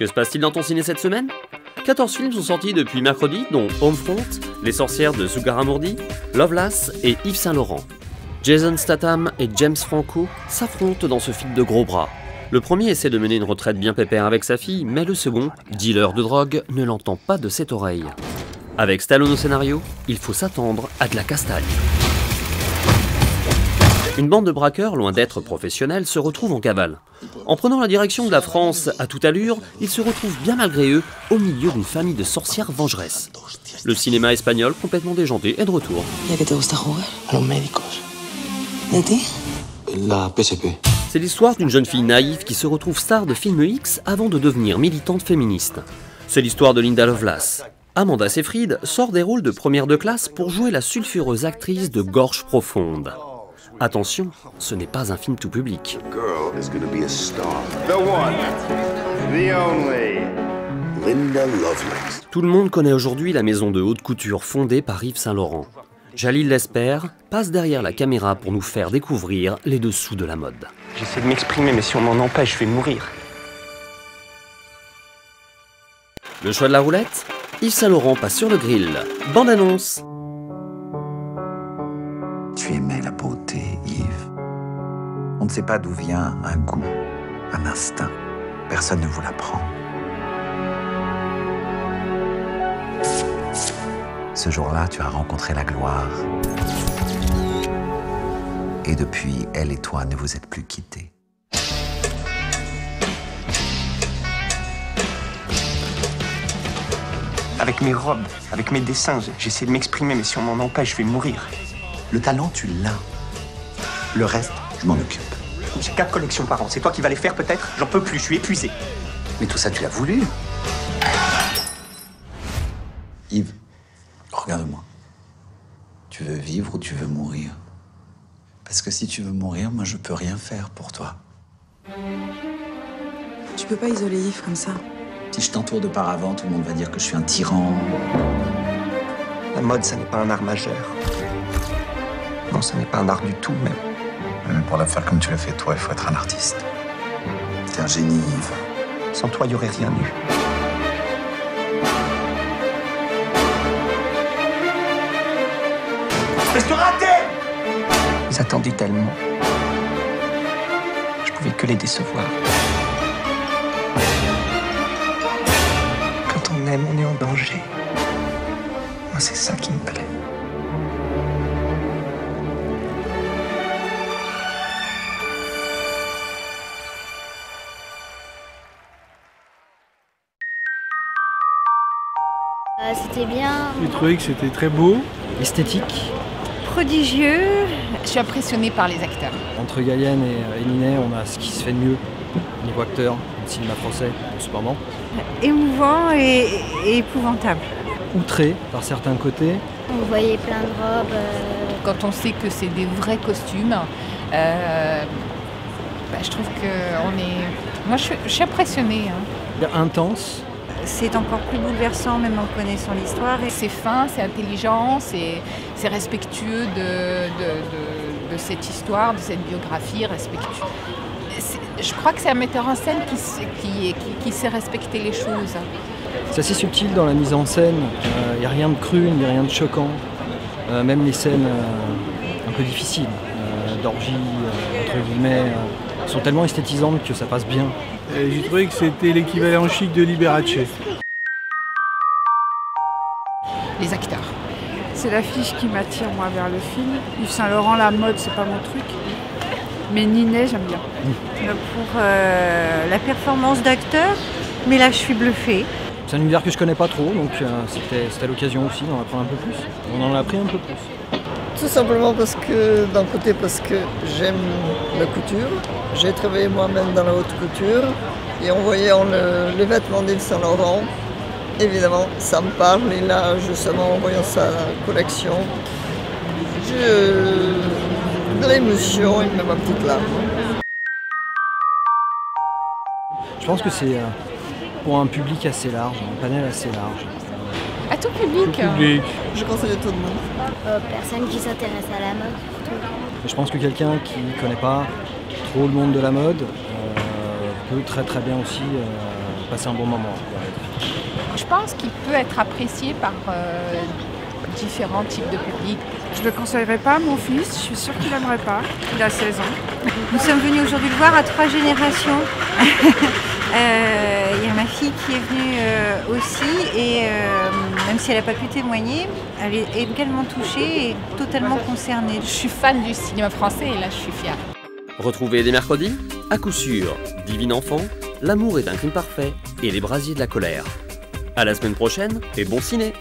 Que se passe-t-il dans ton ciné cette semaine? 14 films sont sortis depuis mercredi, dont Homefront, Les sorcières de Zugarramurdi, Loveless et Yves Saint Laurent. Jason Statham et James Franco s'affrontent dans ce film de gros bras. Le premier essaie de mener une retraite bien pépère avec sa fille, mais le second, dealer de drogue, ne l'entend pas de cette oreille. Avec Stallone au scénario, il faut s'attendre à de la castagne. Une bande de braqueurs, loin d'être professionnels, se retrouve en cavale. En prenant la direction de la France à toute allure, ils se retrouvent bien malgré eux au milieu d'une famille de sorcières vengeresses. Le cinéma espagnol, complètement déjanté, est de retour. La PCP. C'est l'histoire d'une jeune fille naïve qui se retrouve star de film X avant de devenir militante féministe. C'est l'histoire de Linda Lovelace. Amanda Seyfried sort des rôles de première de classe pour jouer la sulfureuse actrice de Gorge Profonde. Attention, ce n'est pas un film tout public. Linda Lovelace. Tout le monde connaît aujourd'hui la maison de haute couture fondée par Yves Saint Laurent. Jalil Lesper passe derrière la caméra pour nous faire découvrir les dessous de la mode. J'essaie de m'exprimer, mais si on m'en empêche, je vais mourir. Le choix de la roulette? Yves Saint Laurent passe sur le grill. Bande annonce. Tu aimais la beauté, Yves. On ne sait pas d'où vient un goût, un instinct. Personne ne vous l'apprend. Ce jour-là, tu as rencontré la gloire. Et depuis, elle et toi ne vous êtes plus quittés. Avec mes robes, avec mes dessins, j'essaie de m'exprimer, mais si on m'en empêche, je vais mourir. Le talent, tu l'as. Le reste, je m'en occupe. J'ai 4 collections par an. C'est toi qui vas les faire, peut-être? J'en peux plus, je suis épuisé. Mais tout ça, tu l'as voulu. Yves, regarde-moi. Tu veux vivre ou tu veux mourir? Parce que si tu veux mourir, moi, je peux rien faire pour toi. Tu peux pas isoler Yves comme ça. Si je t'entoure de paravent, tout le monde va dire que je suis un tyran. La mode, ça n'est pas un art majeur. Non, ça n'est pas un art du tout, même. Mais pour la faire comme tu l'as fait, toi, il faut être un artiste. T'es un génie, Yves. Sans toi, il n'y aurait rien eu. Espèce de raté! Ils attendaient tellement. Je pouvais que les décevoir. Quand on aime, on est en danger. Moi, c'est ça qui me plaît. C'était bien. J'ai trouvé que c'était très beau, esthétique. Prodigieux. Je suis impressionnée par les acteurs. Entre Gallienne et Ninet, on a ce qui se fait de mieux niveau acteur, le cinéma français en ce moment. Émouvant et épouvantable. Outré par certains côtés. On voyait plein de robes. Quand on sait que c'est des vrais costumes, je trouve qu'on est... Moi, je suis impressionnée. Intense. C'est encore plus bouleversant, même en connaissant l'histoire. C'est fin, c'est intelligent, c'est respectueux de cette histoire, de cette biographie, respectueux. Je crois que c'est un metteur en scène qui sait respecter les choses. C'est assez subtil dans la mise en scène, il n'y a rien de cru, il n'y a rien de choquant. Même les scènes un peu difficiles, d'orgie, entre guillemets, sont tellement esthétisantes que ça passe bien. J'ai trouvé que c'était l'équivalent chic de Liberace. Les acteurs. C'est l'affiche qui m'attire moi vers le film. Yves Saint Laurent, la mode, c'est pas mon truc. Mais Ninet, j'aime bien. Pour la performance d'acteur, mais là je suis bluffée. C'est un univers que je connais pas trop, donc c'était l'occasion aussi d'en apprendre un peu plus. On en a appris un peu plus. Tout simplement parce que, d'un côté, parce que j'aime la couture. J'ai travaillé moi-même dans la haute couture. Et en voyant les vêtements d'Yves Saint Laurent, évidemment, ça me parle. Et là, justement, en voyant sa collection, de l'émotion et même ma petite larme. Je pense que c'est pour un public assez large, un panel assez large. À tout public. Je conseille à tout le monde. Personne qui s'intéresse à la mode. Je pense que quelqu'un qui ne connaît pas trop le monde de la mode peut très très bien aussi passer un bon moment. Je pense qu'il peut être apprécié par différents types de publics. Je ne le conseillerais pas à mon fils, je suis sûre qu'il n'aimerait pas. Il a 16 ans. Nous sommes venus aujourd'hui le voir à 3 générations. Il y a ma fille qui est venue aussi et même si elle n'a pas pu témoigner, elle est également touchée et totalement concernée. Je suis fan du cinéma français et là je suis fière. Retrouvez dès mercredi, à coup sûr, Divin Enfant, L'amour est un crime parfait et Les brasiers de la colère. À la semaine prochaine et bon ciné!